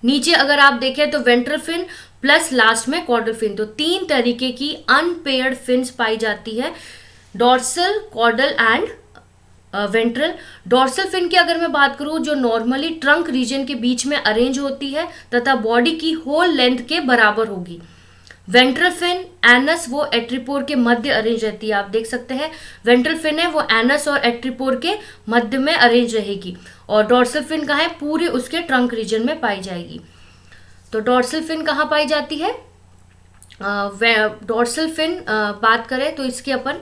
नीचे अगर आप देखें तो वेंट्रल फिन प्लस लास्ट में कॉर्डल फिन। तो 3 तरीके की अनपेयर्ड फिन्स पाई जाती है, dorsal, caudal and ventral. Dorsal fin की अगर मैं बात करूं, जो नॉर्मली ट्रंक रीजन के बीच में अरेंज होती है तथा बॉडी की होल लेंथ के बराबर होगी। वेंट्रल फिन, एनस वो एट्रीपोर के मध्य अरेंज रहती है। आप देख सकते हैं वेंट्रल फिन है वो एनस और एट्रीपोर के मध्य में अरेंज रहेगी। और डोर्सल फिन कहाँ है? पूरे उसके ट्रंक रीजन में पाई जाएगी। तो डोर्सल फिन कहाँ पाई जाती है? डोर्सल फिन बात करें तो इसके अपन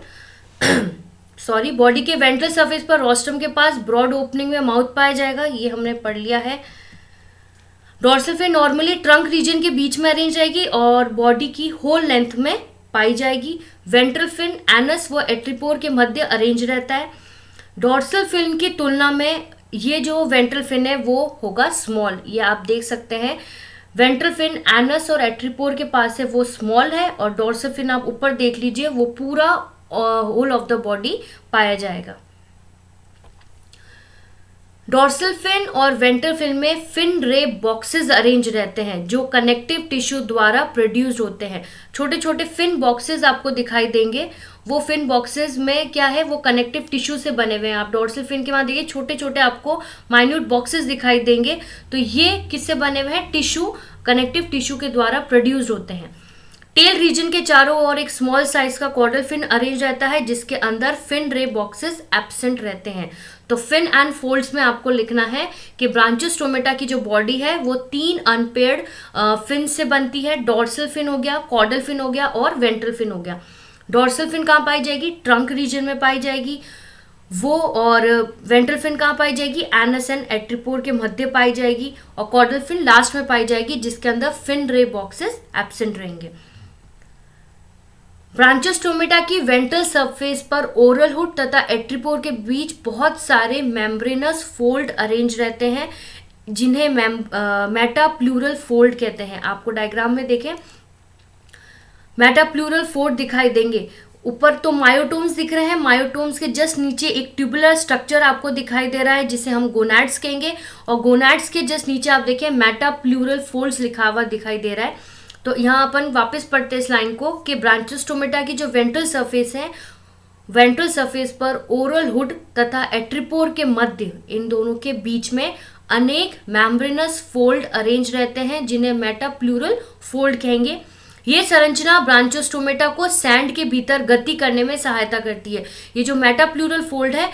बॉडी के वेंट्रल सरफेस पर रोस्ट्रम के पास ब्रॉड ओपनिंग में माउथ पाया जाएगा, ये हमने पढ़ लिया है। Dorsal fin normally trunk region के बीच में अरेंज रहेगी और बॉडी की होल लेंथ में पाई जाएगी। वेंट्रल फिन एनस व एट्रीपोर के मध्य अरेंज रहता है। डोर्सल फिन की तुलना में ये जो वेंट्रल फिन है वो होगा स्मॉल, ये आप देख सकते हैं। वेंट्रल फिन एनस और एट्रीपोर के पास है वो स्मॉल है, और डोर्सल फिन आप ऊपर देख लीजिए वो पूरा होल ऑफ द बॉडी पाया जाएगा। डोर्सल फिन और वेंट्रल फिन में फिन रे बॉक्सेस अरेंज रहते हैं जो कनेक्टिव टिश्यू द्वारा प्रोड्यूस्ड होते हैं। छोटे छोटे फिन बॉक्सेस आपको दिखाई देंगे, वो फिन बॉक्सेस में क्या है, वो कनेक्टिव टिश्यू से बने हुए हैं। आप डोर्सल फिन के वहां देखिए छोटे छोटे आपको माइन्यूट बॉक्सेस दिखाई देंगे, तो ये किससे बने हुए हैं? टिश्यू, कनेक्टिव टिश्यू के द्वारा प्रोड्यूस्ड होते हैं। टेल रीजन के चारों ओर एक स्मॉल साइज का कॉर्डल फिन अरेंज रहता है जिसके अंदर फिन रे बॉक्सेस एब्सेंट रहते हैं। तो फिन एंड फोल्ड्स में आपको लिखना है कि ब्रांचियोस्टोमेटा की जो बॉडी है वो 3 अनपेयर्ड फिन से बनती है। डोर्सल फिन हो गया, कॉर्डल फिन हो गया और वेंट्रल फिन हो गया। डोर्सल फिन कहाँ पाई जाएगी? ट्रंक रीजन में पाई जाएगी वो। और वेंट्रल फिन कहाँ पाई जाएगी? एनस एंड एट्रीपोर के मध्य पाई जाएगी। और कॉर्डल फिन लास्ट में पाई जाएगी जिसके अंदर फिन रे बॉक्सेस एब्सेंट रहेंगे। ब्रांचियोस्टोमेटा की वेंट्रल सरफेस पर ओरल हुड तथा एट्रीपोर के बीच बहुत सारे मेम्ब्रेनस फोल्ड अरेंज रहते हैं जिन्हें मेटाप्लूरल फोल्ड कहते हैं। आपको डायग्राम में देखें मेटाप्लूरल फोल्ड दिखाई देंगे। ऊपर तो मायोटोम्स दिख रहे हैं, मायोटोम्स के जस्ट नीचे एक ट्यूबुलर स्ट्रक्चर आपको दिखाई दे रहा है जिसे हम गोनाड्स कहेंगे, और गोनाड्स के जस्ट नीचे आप देखें मेटाप्लूरल फोल्ड्स लिखा हुआ दिखाई दे रहा है। तो यहाँ अपन वापस पढ़ते इस लाइन को कि ब्रांचियोस्टोमेटा की जो वेंट्रल सरफेस है, वेंट्रल सरफेस पर ओरल हुड तथा एट्रीपोर के मध्य, इन दोनों के बीच में अनेक मेम्ब्रेनस फोल्ड अरेंज रहते हैं जिन्हें मेटाप्लूरल फोल्ड कहेंगे। ये संरचना ब्रांचियोस्टोमेटा को सैंड के भीतर गति करने में सहायता करती है। ये जो मेटाप्लूरल फोल्ड है,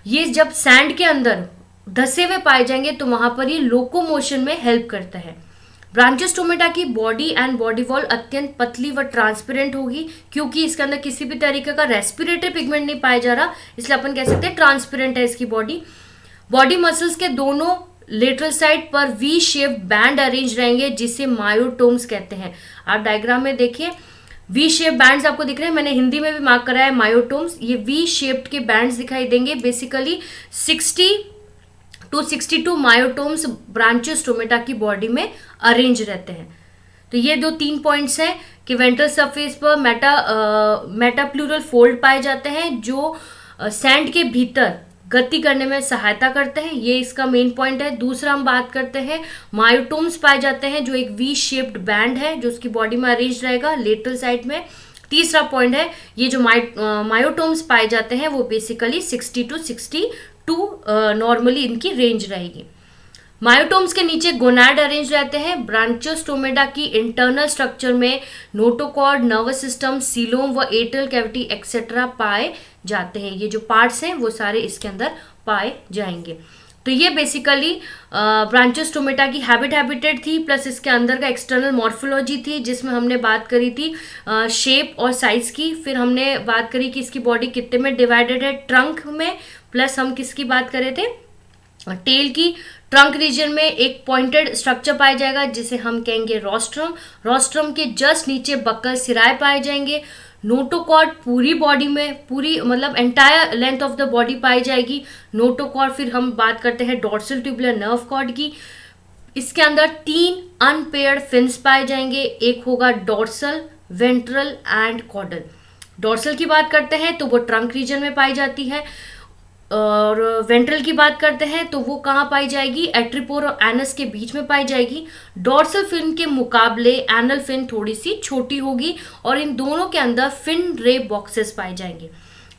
ये जब सैंड के अंदर धसे हुए पाए जाएंगे तो वहां पर ये लोकोमोशन में हेल्प करता है। ब्रांचियोस्टोमेटा की बॉडी एंड बॉडी वॉल अत्यंत पतली व ट्रांसपेरेंट होगी क्योंकि इसके अंदर किसी भी तरीके का रेस्पिरेटरी पिगमेंट नहीं पाया जा रहा, इसलिए अपन कह सकते हैं ट्रांसपेरेंट है इसकी बॉडी। बॉडी मसल्स के दोनों लेटरल साइड पर वी शेप्ड बैंड अरेंज रहेंगे जिसे मायोटोम्स कहते हैं। आप डायग्राम में देखिए वी शेप बैंड्स आपको दिख रहे हैं, मैंने हिंदी में भी मार्क करा है मायोटोम्स। ये वी शेप्ड के बैंड्स दिखाई देंगे। बेसिकली 60 to 62 मायोटोम्स ब्रांचियोस्टोमेटा की बॉडी में अरेंज रहते हैं। तो ये 2-3 पॉइंट्स हैं कि वेंट्रल सरफेस पर मेटाप्लूरल फोल्ड पाए जाते हैं जो सैंड के भीतर गति करने में सहायता करते हैं, ये इसका मेन पॉइंट है। दूसरा हम बात करते हैं मायोटोम्स पाए जाते हैं जो एक वी शेप्ड बैंड है जो उसकी बॉडी में अरेंज रहेगा लेटरल साइड में। तीसरा पॉइंट है ये जो मायोटोम्स पाए जाते हैं वो बेसिकली 60 to 62 नॉर्मली इनकी रेंज रहेगी। मायोटोम्स के नीचे गोनाड अरेंज रहते हैं। ब्रांचियोस्टोमेटा की इंटरनल स्ट्रक्चर में नोटोकॉर्ड, नर्वस सिस्टम, सीलोम व एट्रियल कैविटी एक्सेट्रा पाए जाते हैं। ये जो पार्ट्स हैं वो सारे इसके अंदर पाए जाएंगे। तो ये बेसिकली ब्रांचियोस्टोमेटा की हैबिटेट थी, प्लस इसके अंदर का एक्सटर्नल मॉर्फोलॉजी थी, जिसमें हमने बात करी थी शेप और साइज की। फिर हमने बात करी कि इसकी बॉडी कितने में डिवाइडेड है, ट्रंक में, प्लस हम किसकी बात कर रहे थे, टेल की। ट्रंक रीजन में एक पॉइंटेड स्ट्रक्चर पाया जाएगा जिसे हम कहेंगे रोस्ट्रम। रोस्ट्रम के जस्ट नीचे बक्कल सिराए पाए जाएंगे। नोटोकॉर्ड पूरी बॉडी में, पूरी मतलब entire length of the body पाई जाएगी नोटोकॉर्ड। फिर हम बात करते हैं डॉर्सल ट्यूबुलर नर्व कॉर्ड की। इसके अंदर 3 अनपेयर्ड फिन्स पाए जाएंगे, एक होगा dorsal, ventral and caudal. Dorsal की बात करते हैं तो वो ट्रंक रीजन में पाई जाती है, और वेंट्रल की बात करते हैं तो वो कहाँ पाई जाएगी, एट्रिपोर और एनस के बीच में पाई जाएगी। डॉर्सल फिन के मुकाबले एनल फिन थोड़ी सी छोटी होगी, और इन दोनों के अंदर फिन रे बॉक्सेस पाए जाएंगे।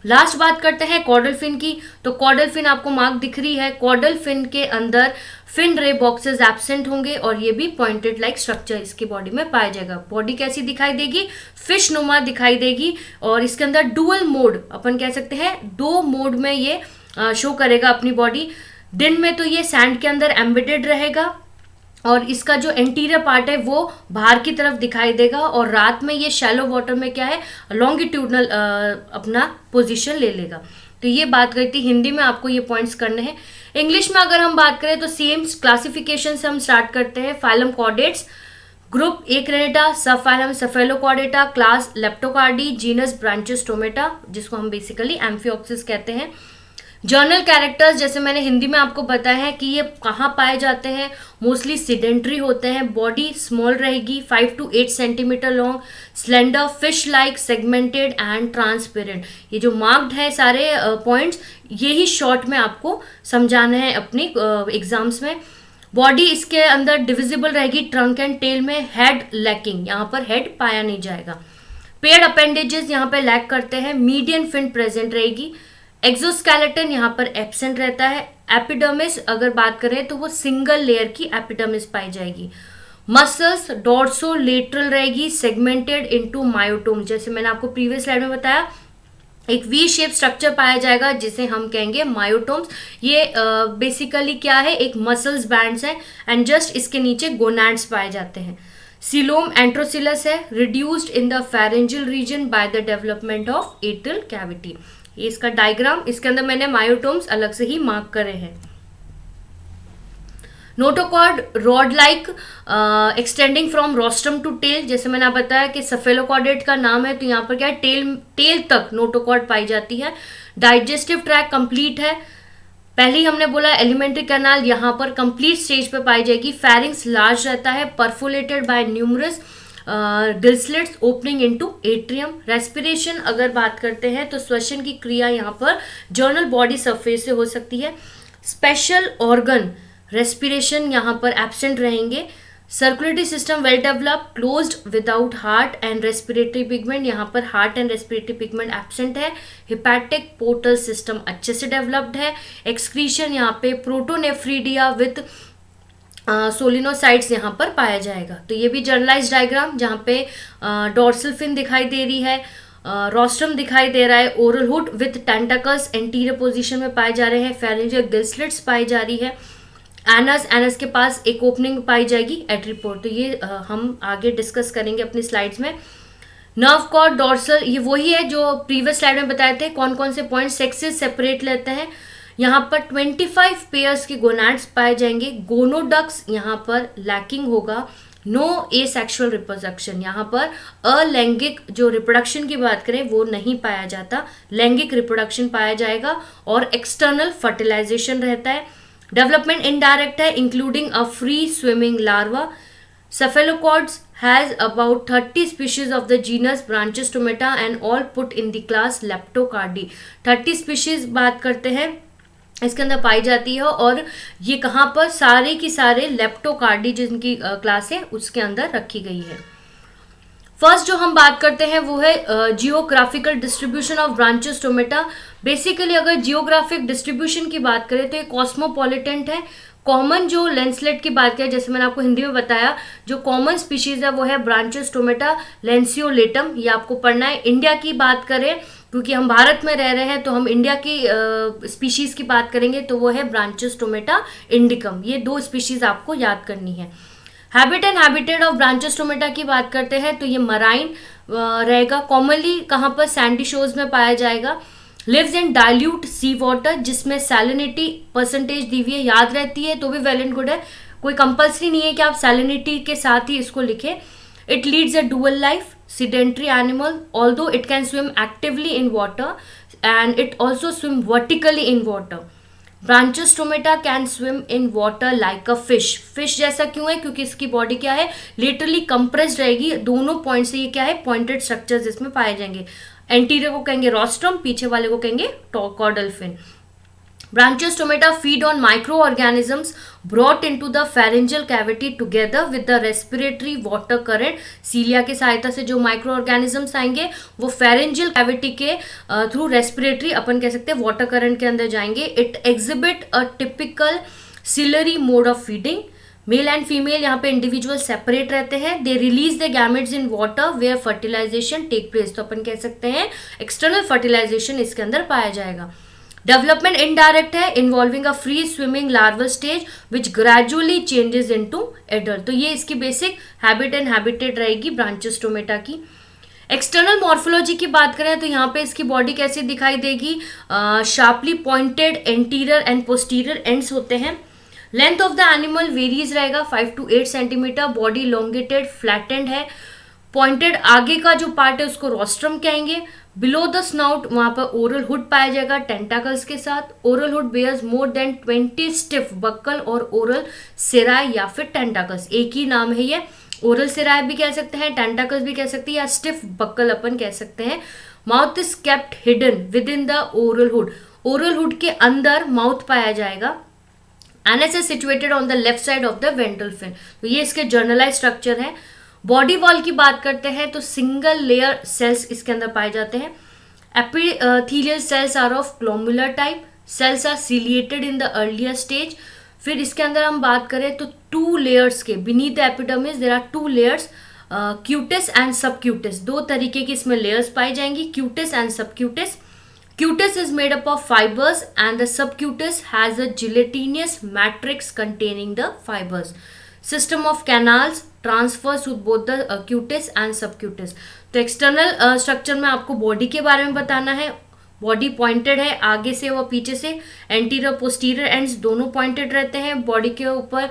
लास्ट बात करते हैं कॉर्डल फिन की। तो कॉर्डल फिन आपको मार्क दिख रही है, कॉर्डल फिन के अंदर फिन रे बॉक्सेस एब्सेंट होंगे, और ये भी पॉइंटेड लाइक स्ट्रक्चर इसकी बॉडी में पाया जाएगा। बॉडी कैसी दिखाई देगी, फिश नुमा दिखाई देगी, और इसके अंदर डुअल मोड, अपन कह सकते हैं 2 मोड में ये शो करेगा अपनी बॉडी। दिन में तो ये सैंड के अंदर एम्बेडेड रहेगा, और इसका जो एंटीरियर पार्ट है वो बाहर की तरफ दिखाई देगा, और रात में ये शैलो वाटर में क्या है, लॉन्गिट्यूडनल अपना पोजीशन ले लेगा। तो ये बात करी थी, हिंदी में आपको ये पॉइंट्स करने हैं। इंग्लिश में अगर हम बात करें तो सेम क्लासिफिकेशन से हम स्टार्ट करते हैं। फाइलम कॉर्डेट्स, ग्रुप एकरेनिटा, सब phylum Cephalochordata, class Leptocardii, genus ब्रांचियोस्टोमेटा, जिसको हम बेसिकली एम्फिओप्सिस कहते हैं। जर्नल कैरेक्टर्स, जैसे मैंने हिंदी में आपको बताया है कि ये कहाँ पाए जाते हैं, मोस्टली सीडेंट्री होते हैं। बॉडी स्मॉल रहेगी, 5 to 8 centimetre long, slender, fish like, segmented and transparent. ये जो मार्क्ड है सारे पॉइंट्स, ये ही शॉर्ट में आपको समझाना है अपनी एग्जाम्स में। बॉडी इसके अंदर डिविजिबल रहेगी ट्रंक एंड टेल में। हेड लैकिंग, यहाँ पर हेड पाया नहीं जाएगा। पेयर्ड अपेंडेजेस यहाँ पे लैक करते हैं। मीडियन फिन प्रेजेंट रहेगी। एक्सोस्केलेटन यहाँ पर एब्सेंट रहता है। एपिडर्मिस अगर बात करें तो वो सिंगल लेयर की एपिडर्मिस पाई जाएगी। मसल्स डॉर्सो लेटरल रहेगी, सेगमेंटेड इनटू मायोटोम। जैसे मैंने आपको प्रीवियस स्लाइड में बताया, एक वी शेप स्ट्रक्चर पाया जाएगा जिसे हम कहेंगे मायोटोम्स। ये बेसिकली क्या है, एक मसल्स बैंड्स है, एंड जस्ट इसके नीचे गोनाड्स पाए जाते हैं। सीलोम एंट्रोसिलस है, reduced in the pharyngeal region by the development of atrial cavity. ये इसका डायग्राम, इसके अंदर मैंने मायोटोम्स अलग से ही मार्क करे हैं। Notochord rod like extending from rostrum to tail. जैसे मैंने आप बताया कि सफेलोकॉर्डेट का नाम है, तो यहाँ पर क्या है, टेल तक नोटोकॉर्ड पाई जाती है। डाइजेस्टिव ट्रैक कंप्लीट है। पहले ही हमने बोला एलिमेंट्री कैनाल यहाँ पर कंप्लीट स्टेज पे पाई जाएगी। फेरिंग्स लार्ज रहता है, perforated by numerous gill slits opening into atrium. Respiration अगर बात करते हैं तो श्वसन की क्रिया यहाँ पर जर्नल बॉडी सरफेस से हो सकती है। स्पेशल ऑर्गन रेस्पिरेशन यहाँ पर एब्सेंट रहेंगे। Circulatory system well develop, closed without heart and respiratory pigment. यहाँ पर heart and respiratory pigment absent है। हिपैटिक पोर्टल सिस्टम अच्छे से डेवलप्ड है। एक्सक्रीशन यहाँ पे प्रोटोनेफ्रीडिया विथ सोलिनोसाइट्स यहाँ पर पाया जाएगा। तो ये भी जर्नलाइज डायग्राम, जहाँ पे डॉर्सल फिन दिखाई दे रही है, रोस्ट्रम दिखाई दे रहा है, oral hood with tentacles anterior position में पाए जा रहे हैं, फेरेंजियल गिल्सलेट्स पाई जा रही है। एनस के पास एक ओपनिंग पाई जाएगी, एट्रिपोर। तो ये हम आगे डिस्कस करेंगे अपनी स्लाइड्स में। नर्व कॉर्ड डॉर्सल, ये वही है जो प्रीवियस स्लाइड में बताए थे, कौन कौन से पॉइंट सेक्सेस सेपरेट लेते हैं। यहाँ पर 25 पेयर्स के गोनाड्स पाए जाएंगे। गोनोडक्स यहाँ पर लैकिंग होगा। नो एसेक्सुअल रिप्रोडक्शन, यहाँ पर अलैंगिक जो रिप्रोडक्शन की बात करें वो नहीं पाया जाता, लैंगिक रिप्रोडक्शन पाया जाएगा, और एक्सटर्नल फर्टिलाइजेशन रहता है। डेवलपमेंट इनडायरेक्ट है, including a free swimming larva. Cephalopods has about 30 species of the genus Branchiostomata and all put in the class Leptocardi। 30 species बात करते हैं इसके अंदर पाई जाती है, और ये कहाँ पर, सारे की सारे लेप्टोकार्डी जिनकी क्लास है उसके अंदर रखी गई है। फर्स्ट जो हम बात करते हैं वो है geographical distribution of branches stomata. Basically अगर जियोग्राफिक डिस्ट्रीब्यूशन की बात करें तो ये कॉस्मोपॉलिटेंट है। कॉमन जो लैंसलेट की बात करें, जैसे मैंने आपको हिंदी में बताया, जो कॉमन स्पीशीज है वो है ब्रांचेस टोमेटा लैंसियोलेटम, ये आपको पढ़ना है। इंडिया की बात करें, क्योंकि हम भारत में रह रहे हैं तो हम इंडिया की स्पीशीज की बात करेंगे, तो वो है ब्रांचेस टोमेटा इंडिकम। ये 2 स्पीशीज आपको याद करनी है। Habit and habitat of Branchiostoma की बात करते हैं तो ये मराइन रहेगा। कॉमनली कहाँ पर, सैंडी शोर्स में पाया जाएगा। Lives in dilute sea water, जिसमें सैलिनिटी परसेंटेज दी हुई है, याद रहती है तो भी वेल एंड गुड है, कोई कंपल्सरी नहीं है कि आप सैलिनिटी के साथ ही इसको लिखें। It leads a dual life, sedentary animal, although it can swim actively in water and it also swim vertically in water. Branches टोमेटा can swim in water like a fish. Fish जैसा क्यों है? क्योंकि इसकी body क्या है, literally compressed रहेगी। दोनों point से ये क्या है, पॉइंटेड स्ट्रक्चर्स इसमें पाए जाएंगे। एंटीरियर को कहेंगे रोस्ट्रम, पीछे वाले को कहेंगे caudal fin. Branchius stomata feed on microorganisms brought into the pharyngeal cavity together with the respiratory water current. सीलिया की सहायता से जो माइक्रोऑर्गेनिजम्स आएंगे वो pharyngeal cavity के थ्रू रेस्पिरेटरी अपन कह सकते हैं वाटर करंट के अंदर जाएंगे. It exhibit a typical ciliary mode of feeding. Male and female यहाँ पे इंडिविजुअल सेपरेट रहते हैं. They release the gametes in water where fertilisation take place. तो अपन कह सकते हैं एक्सटर्नल फर्टिलाइजेशन इसके अंदर पाया जाएगा. डेवलपमेंट इनडायरेक्ट है, involving a free swimming larval stage which gradually changes into adult. तो ये इसकी बेसिक हैबिट एंड हैबिटेट रहेगी ब्रांचियस टोमेटा की. एक्सटर्नल मॉर्फोलॉजी की बात करें तो यहाँ पे इसकी बॉडी कैसी दिखाई देगी, sharply pointed anterior and posterior ends होते हैं. Length of the animal varies रहेगा 5 to 8 centimetre. Body elongated flattened है. पॉइंटेड आगे का जो पार्ट है उसको रोस्ट्रम कहेंगे. बिलो द स्नाउट वहां पर ओरल हुड पाया जाएगा टेंटाकल्स के साथ. Oral hood bears more than 20 stiff buccal और ओरल सिराय या फिर टेंटाकल्स. एक ही नाम है ये. ओरल सिराय भी कह सकते हैं, टेंटाकल्स भी कह सकते हैं, या स्टिफ बक्कल अपन कह सकते हैं. Mouth is kept hidden within the oral hood. Oral hood के अंदर माउथ पाया जाएगा. Anus is situated on the left side of the ventral fin. तो ये इसके जर्नलाइज स्ट्रक्चर है. बॉडी वॉल की बात करते हैं तो सिंगल लेयर सेल्स इसके अंदर पाए जाते हैं. Epithelial cells are of glomerular type. Cells are ciliated in the earlier stage. फिर इसके अंदर हम बात करें तो 2 लेयर्स के beneath the epidermis there are 2 layers, cutis and subcutis. 2 तरीके की इसमें लेयर्स पाई जाएंगी, cutis and subcutis. Cutis is made up of fibers and the subcutis has a gelatinous matrix containing the fibers. System of canals transfers with both the cutis and subcutis. तो external structure में आपको body के बारे में बताना है. Body pointed है आगे से व पीछे से. एंटीरियर पोस्टीरियर एंड्स दोनों पॉइंटेड रहते हैं. बॉडी के ऊपर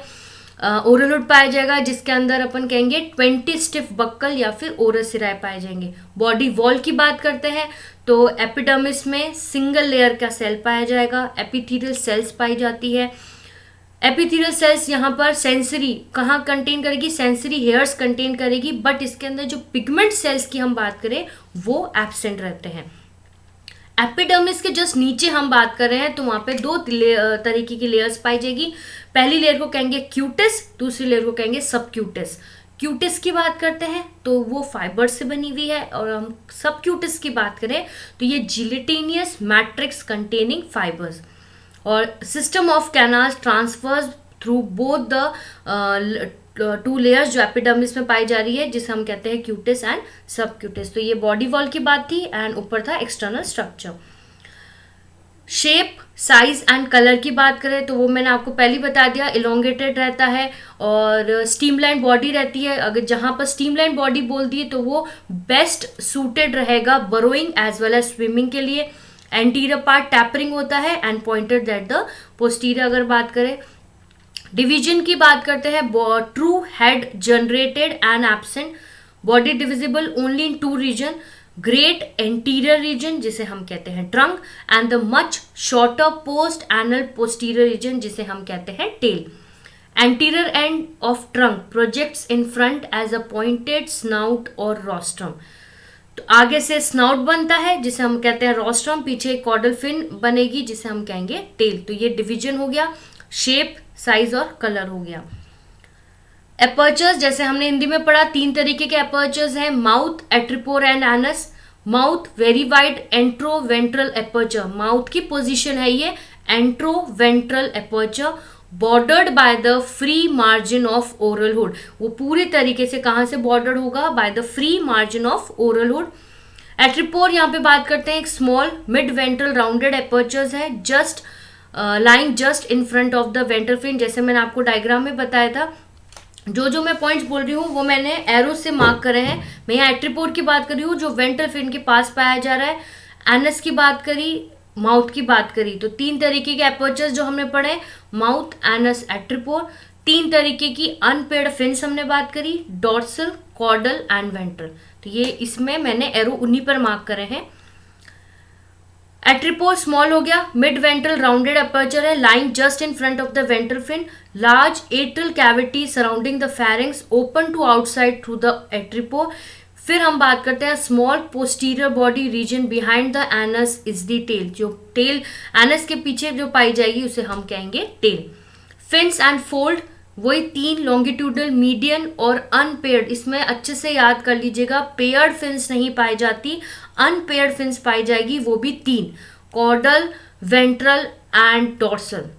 ओरल हुड पाया जाएगा जिसके अंदर अपन कहेंगे 20 स्टिफ बक्कल या फिर ओरल सिराय पाए जाएंगे. बॉडी वॉल की बात करते हैं तो एपिडर्मिस में सिंगल लेयर का सेल पाया जाएगा. एपिथेलियल सेल्स पाई जाती है. एपिथेलियल सेल्स यहाँ पर सेंसरी कहाँ कंटेन करेगी, सेंसरी हेयर्स कंटेन करेगी, बट इसके अंदर जो पिगमेंट सेल्स की हम बात करें वो एब्सेंट रहते हैं. एपिडर्मिस के जस्ट नीचे हम बात कर रहे हैं तो वहाँ पे 2 तरीके की लेयर्स पाई जाएगी. पहली लेयर को कहेंगे क्यूटिस, दूसरी लेयर को कहेंगे सबक्यूटिस. क्यूटिस की बात करते हैं तो वो फाइबर से बनी हुई है, और हम सबक्यूटिस की बात करें तो ये जिलेटिनियस मैट्रिक्स कंटेनिंग फाइबर्स. और system of canals transfers through both the 2 layers जो एपिडर्मिस में पाई जा रही है, जिसे हम कहते हैं क्यूटिस एंड सबक्यूटिस. तो ये बॉडी वॉल की बात थी एंड ऊपर था external structure. Shape, size and colour की बात करें तो वो मैंने आपको पहले ही बता दिया, इलोंगेटेड रहता है और स्ट्रीमलाइन बॉडी रहती है. अगर जहाँ पर स्ट्रीमलाइन बॉडी बोल दी तो वो बेस्ट सूटेड रहेगा burrowing as well as swimming के लिए. एंटीरियर पार्ट टैपरिंग होता है and pointed that the posterior. अगर बात करें डिवीजन की बात करते हैं, true head generated and absent. Body divisible only in 2 region, great anterior region जिसे हम कहते हैं trunk and the much shorter post anal posterior region जिसे हम कहते हैं tail. Anterior end of trunk projects in front as a pointed snout और rostrum. तो आगे से स्नाउट बनता है जिसे हम कहते हैं रोस्ट्रम, पीछे कॉर्डल फिन बनेगी जिसे हम कहेंगे टेल. तो ये डिवीजन हो गया, शेप, साइज और कलर हो गया. एपर्चर्स जैसे हमने हिंदी में पढ़ा, 3 तरीके के एपर्चर्स हैं, mouth, atriopore and anus. Mouth very wide anteroventral aperture, mouth की पोजीशन है ये anteroventral aperture, bordered by the free margin of oral hood, वो पूरे तरीके से कहां से बॉर्डर्ड होगा, by the free margin of oral hood. Atriopore यहाँ पे बात करते हैं, एक small mid ventral rounded apertures है, just lying just in front of the ventral fin, जैसे मैंने आपको डायग्राम में बताया था। जो मैं पॉइंट्स बोल रही हूँ वो मैंने एरो से मार्क करे हैं। मैं यहाँ एट्रिपोर की बात कर रही हूँ जो वेंट्रल फिन के पास पाया जा रहा है, एनस की बात करी, माउथ की बात करी। तो 3 तरीके के एपर्चर्स जो हमने पढ़े, माउथ, एनस, एट्रिपोर। 3 तरीके की अनपेड फिन्स हमने बात करी, डॉर्सल, कॉर्डल एंड वेंट्रल। तो ये इसमें मैंने एरो उन्हीं पर मार्क करे हैं। एट्रिपोर स्मॉल हो गया, मिड वेंट्रल राउंडेड अपर्चर है, lying just in front of the ventral fin, large atrial cavity surrounding the pharynx, open to outside through the atriopore. फिर हम बात करते हैं small posterior body region behind the anus is the tail, जो tail anus के पीछे जो पाई जाएगी उसे हम कहेंगे टेल। फिन्स एंड फोल्ड वही 3 लॉन्गिट्यूडल, मीडियन और अनपेयर्ड, इसमें अच्छे से याद कर लीजिएगा, पेयर्ड फिन्स नहीं पाई जाती, अनपेयर्ड फिन्स पाई जाएगी, वो भी 3, caudal, ventral and dorsal.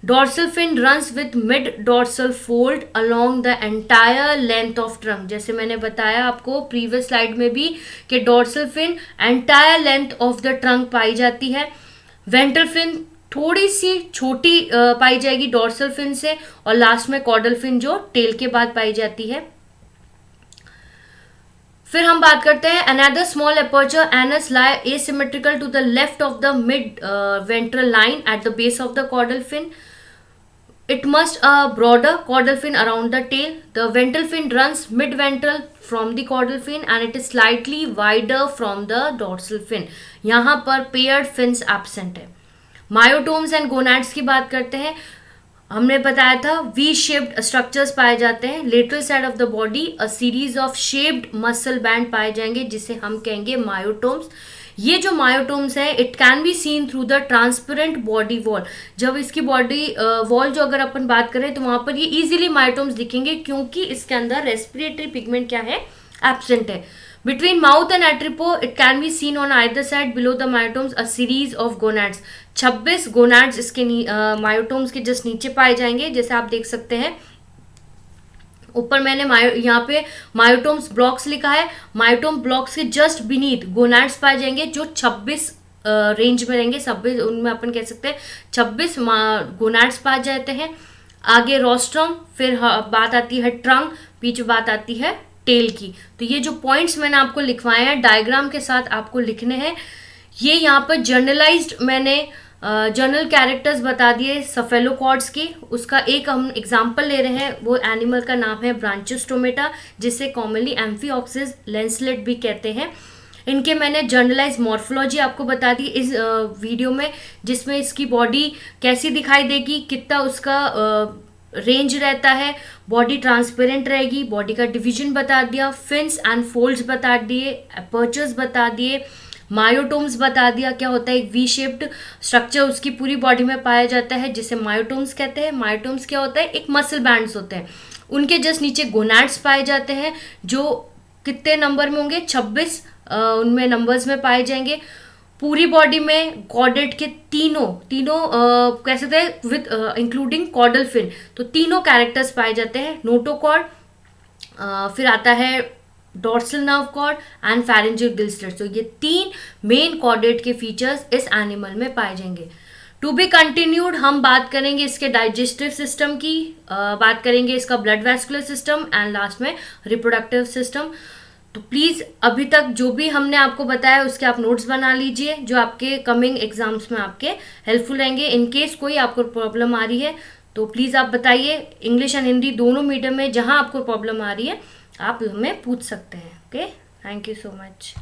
Dorsal fin runs with mid dorsal fold along the entire length of trunk, जैसे मैंने बताया आपको प्रीवियस स्लाइड में भी कि dorsal fin entire length of the trunk पाई जाती है। वेंट्रल फिन थोड़ी सी छोटी पाई जाएगी डॉर्सल फिन से, और लास्ट में कॉर्डल फिन जो टेल के बाद पाई जाती है। फिर हम बात करते हैं another small aperture, anus lie asymmetrical to the left of the mid ventral line at the base of the caudal fin. It must a broader caudal fin around the tail. The ventral fin runs mid-ventral from the caudal fin and it is slightly wider from the dorsal fin. यहाँ पर paired fins absent है। Myotomes and gonads की बात करते हैं, हमने बताया था वी शेप्ड स्ट्रक्चर्स पाए जाते हैं, lateral side of the body a series of shaped muscle band पाए जाएंगे जिसे हम कहेंगे मायोटोम्स। ये जो मायोटोम्स है it can be seen through the transparent body wall, जब इसकी बॉडी वॉल जो अगर अपन बात करें तो वहां पर ये इजीली मायोटोम्स दिखेंगे क्योंकि इसके अंदर रेस्पिरेटरी पिगमेंट क्या है, एब्सेंट है। Between mouth and atriopore it can be seen on either side below the myotomes a series of gonads. 26 gonads इसके मायोटोम्स के जस्ट नीचे पाए जाएंगे, जैसे आप देख सकते हैं ऊपर मैंने यहाँ पे मायोटोम्स ब्लॉक्स लिखा है, मायोटोम ब्लॉक्स के जस्ट बीनीथ गोनाड्स पाए जाएंगे जो 26 रेंज में रहेंगे, 26 उनमें अपन कह सकते हैं 26 गोनाड्स पाए जाते हैं। आगे रोस्ट्रम, फिर बात आती है ट्रंक, पीछे बात आती है टेल की। तो ये जो पॉइंट्स मैंने आपको लिखवाए हैं डायग्राम के साथ आपको लिखने हैं। ये यहाँ पर जर्नलाइज्ड मैंने जनरल कैरेक्टर्स बता दिए सफेलोकॉर्ड्स की, उसका एक हम एग्जांपल ले रहे हैं, वो एनिमल का नाम है ब्रांचियोस्टोमेटा जिसे कॉमनली एम्फिऑक्सिस लेंसलेट भी कहते हैं। इनके मैंने जर्नलाइज मॉर्फोलॉजी आपको बता दी इस वीडियो में, जिसमें इसकी बॉडी कैसी दिखाई देगी, कितना उसका रेंज रहता है, बॉडी ट्रांसपेरेंट रहेगी, बॉडी का डिवीजन बता दिया, फिन्स एंड फोल्ड्स बता दिए, अपर्चर्स बता दिए, मायोटोम्स बता दिया क्या होता है, एक वी शेप्ड स्ट्रक्चर उसकी पूरी बॉडी में पाया जाता है जिसे मायोटोम्स कहते हैं। मायोटोम्स क्या होता है, एक मसल बैंड्स होते हैं, उनके जस्ट नीचे गोनाड्स पाए जाते हैं जो कितने नंबर में होंगे, 26 उनमें नंबर्स में पाए जाएंगे। पूरी बॉडी में कॉर्डेट के तीनों कह सकते हैं विद इंक्लूडिंग कॉर्डल फिन, तो तीनों कैरेक्टर्स पाए जाते हैं, नोटोकॉर्ड, फिर आता है dorsal nerve cord and pharyngeal gill slits. तो ये 3 मेन कॉर्डेट के फीचर्स इस एनिमल में पाए जाएंगे। टू बी कंटिन्यूड, हम बात करेंगे इसके डाइजेस्टिव सिस्टम की, बात करेंगे इसका blood vascular system and last में रिप्रोडक्टिव सिस्टम। तो प्लीज़ अभी तक जो भी हमने आपको बताया उसके आप नोट्स बना लीजिए जो आपके कमिंग एग्जाम्स में आपके हेल्पफुल रहेंगे। इन केस कोई आपको प्रॉब्लम आ रही है तो प्लीज़ आप बताइए, इंग्लिश एंड हिंदी दोनों मीडियम में जहाँ आपको प्रॉब्लम आ रही है आप हमें पूछ सकते हैं। Okay, thank you so much.